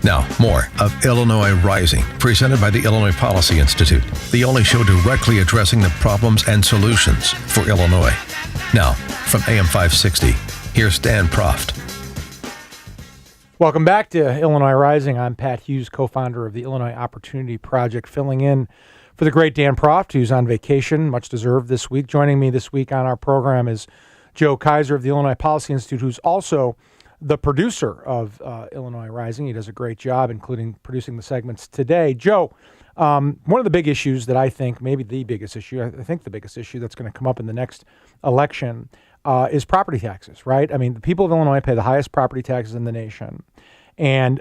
Now, more of Illinois Rising, presented by the Illinois Policy Institute, the only show directly addressing the problems and solutions for Illinois. Now, from AM 560, here's Dan Proft. Welcome back to Illinois Rising. I'm Pat Hughes, co-founder of the Illinois Opportunity Project, filling in for the great Dan Proft, who's on vacation, much deserved this week. Joining me this week on our program is Joe Kaiser of the Illinois Policy Institute, who's also the producer of Illinois Rising. He does a great job, including producing the segments today. Joe, one of the big issues that I think, maybe the biggest issue, I think the biggest issue that's going to come up in the next election is property taxes, right? I mean, the people of Illinois pay the highest property taxes in the nation. And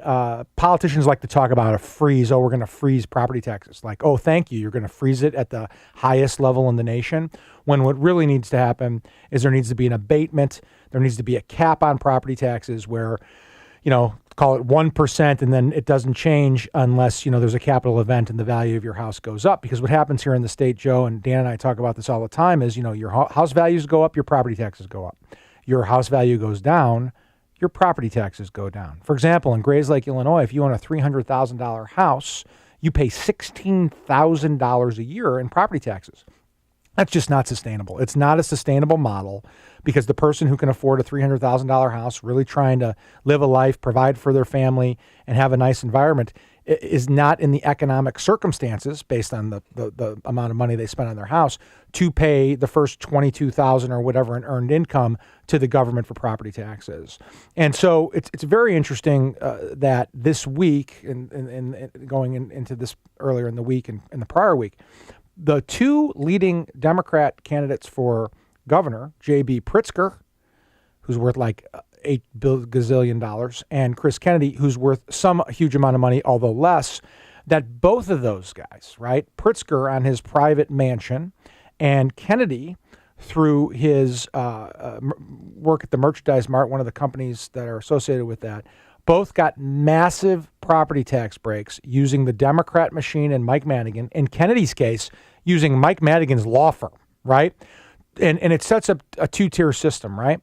politicians like to talk about a freeze. Oh, we're going to freeze property taxes. Like, oh, thank you. You're going to freeze it at the highest level in the nation. When what really needs to happen is there needs to be an abatement. There needs to be a cap on property taxes where, you know, call it 1%, and then it doesn't change unless, you know, there's a capital event and the value of your house goes up. Because what happens here in the state, Joe, and Dan and I talk about this all the time, is, you know, your house values go up, your property taxes go up. Your house value goes down, your property taxes go down. For example, in Grays Lake, Illinois, if you own a $300,000 house, you pay $16,000 a year in property taxes. That's just not sustainable. It's not a sustainable model because the person who can afford a $300,000 house, really trying to live a life, provide for their family, and have a nice environment, is not in the economic circumstances, based on the amount of money they spend on their house, to pay the first $22,000 or whatever in earned income to the government for property taxes. And so it's very interesting that this week, and going into this earlier in the week and the prior week, the two leading Democrat candidates for governor, J.B. Pritzker, who's worth like $8 gazillion, and Chris Kennedy, who's worth some huge amount of money, although less, that both of those guys, right, Pritzker on his private mansion and Kennedy through his work at the Merchandise Mart, one of the companies that are associated with that, both got massive property tax breaks using the Democrat machine and Mike Madigan. In Kennedy's case, using Mike Madigan's law firm, right? And it sets up a two-tier system, right?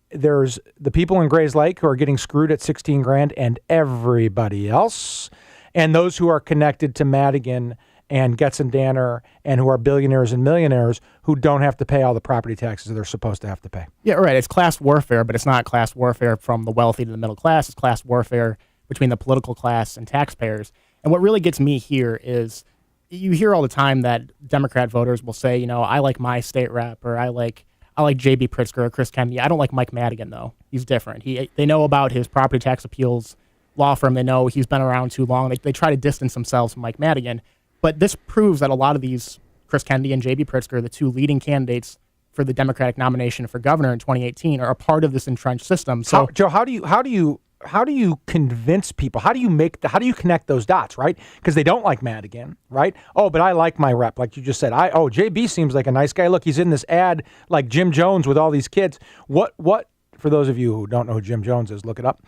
There's the people in Grays Lake who are getting screwed at $16,000 and everybody else, and those who are connected to Madigan and Getz and Danner and who are billionaires and millionaires who don't have to pay all the property taxes they're supposed to have to pay. Yeah, right. It's class warfare, but it's not class warfare from the wealthy to the middle class. It's class warfare between the political class and taxpayers. And what really gets me here is you hear all the time that Democrat voters will say, you know, I like my state rep, or I like J.B. Pritzker or Chris Kennedy. I don't like Mike Madigan, though. He's different. They know about his property tax appeals law firm. They know he's been around too long. They try to distance themselves from Mike Madigan. But this proves that a lot of these, Chris Kennedy and J.B. Pritzker, the two leading candidates for the Democratic nomination for governor in 2018, are a part of this entrenched system. So, Joe, how do you convince people? How do you connect those dots, right? Because they don't like Madigan, right? Oh, but I like my rep, like you just said. JB seems like a nice guy. Look, he's in this ad like Jim Jones with all these kids. What? For those of you who don't know who Jim Jones is, look it up.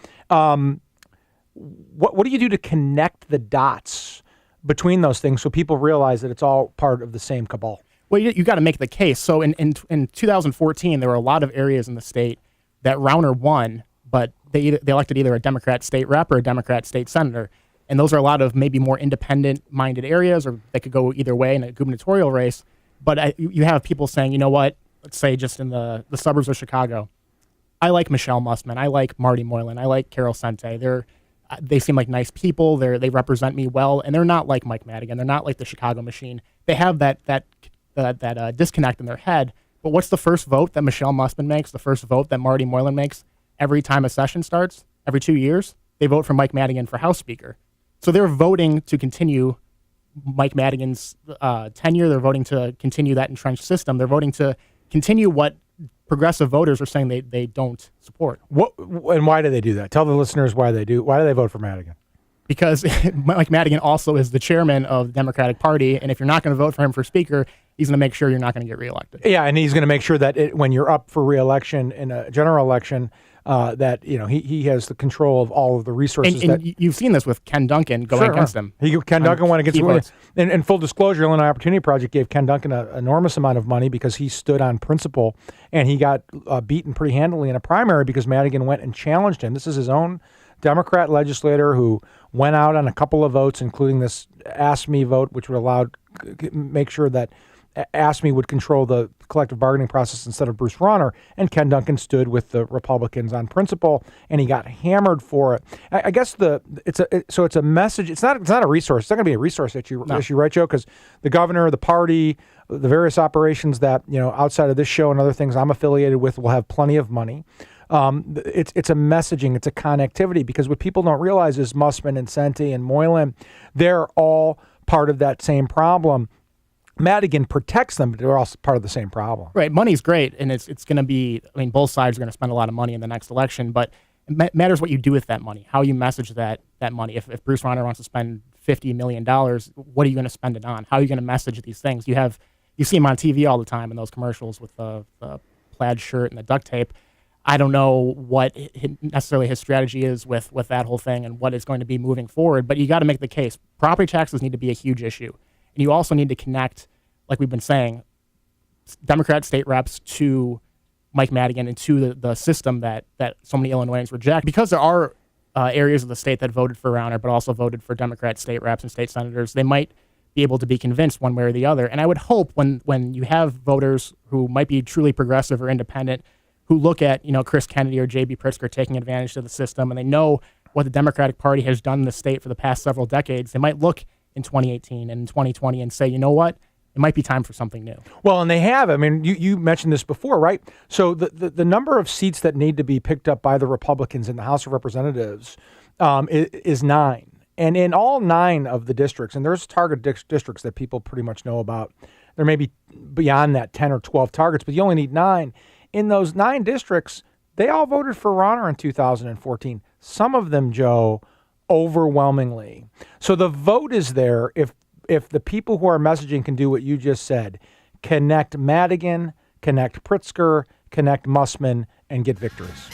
What do you do to connect the dots between those things so people realize that it's all part of the same cabal? Well, you got to make the case. So in 2014, there were a lot of areas in the state that Rauner won, but they elected either a Democrat state rep or a Democrat state senator. And those are a lot of maybe more independent-minded areas, or they could go either way in a gubernatorial race. But you have people saying, you know what, let's say just in the suburbs of Chicago, I like Michelle Mussman, I like Marty Moylan, I like Carol Sente. They seem like nice people. They represent me well, and they're not like Mike Madigan. They're not like the Chicago machine. They have that disconnect in their head. But what's the first vote that Michelle Mussman makes? The first vote that Marty Moylan makes every time a session starts, every 2 years, they vote for Mike Madigan for House Speaker. So they're voting to continue Mike Madigan's tenure. They're voting to continue that entrenched system. They're voting to continue what progressive voters are saying they don't support. And why do they do that? Tell the listeners why they do. Why do they vote for Madigan? Because Mike Madigan also is the chairman of the Democratic Party, and if you're not going to vote for him for Speaker, he's going to make sure you're not going to get reelected. Yeah, and he's going to make sure that when you're up for reelection in a general election, that he has the control of all of the resources. And you've seen this with Ken Duncan going against him. Ken Duncan went against him. And full disclosure, Illinois Opportunity Project gave Ken Duncan an enormous amount of money because he stood on principle, and he got beaten pretty handily in a primary because Madigan went and challenged him. This is his own Democrat legislator who went out on a couple of votes, including this Ask Me vote, which would make sure that AFSCME would control the collective bargaining process instead of Bruce Rauner, and Ken Duncan stood with the Republicans on principle, and he got hammered for it. I guess it's a message. It's not a resource. It's not going to be a resource issue, right, Joe? Because the governor, the party, the various operations that outside of this show and other things I'm affiliated with will have plenty of money. It's a messaging, it's a connectivity, because what people don't realize is Mussman and Senti and Moylan, they're all part of that same problem. Madigan protects them, but they're also part of the same problem. Right. Money's great, and it's going to be, both sides are going to spend a lot of money in the next election, but it matters what you do with that money, how you message that money. If Bruce Rauner wants to spend $50 million, what are you going to spend it on? How are you going to message these things? You see him on TV all the time in those commercials with the plaid shirt and the duct tape. I don't know what necessarily his strategy is with that whole thing and what it's going to be moving forward, but you got to make the case. Property taxes need to be a huge issue. And you also need to connect, like we've been saying, Democrat state reps to Mike Madigan and to the system that so many Illinoisans reject. Because there are areas of the state that voted for Rauner but also voted for Democrat state reps and state senators, they might be able to be convinced one way or the other. And I would hope when you have voters who might be truly progressive or independent who look at Chris Kennedy or J.B. Pritzker taking advantage of the system, and they know what the Democratic Party has done in the state for the past several decades, they might look in 2018 and 2020 and say, you know what? It might be time for something new. Well, and they have. You mentioned this before, right? So the number of seats that need to be picked up by the Republicans in the House of Representatives is 9. And in all 9 of the districts, and there's target districts that people pretty much know about, there may be beyond that 10 or 12 targets, but you only need 9. In those 9 districts, they all voted for Rauner in 2014. Some of them, Joe, overwhelmingly. So the vote is there if the people who are messaging can do what you just said, connect Madigan, connect Pritzker, connect Mussman, and get victories.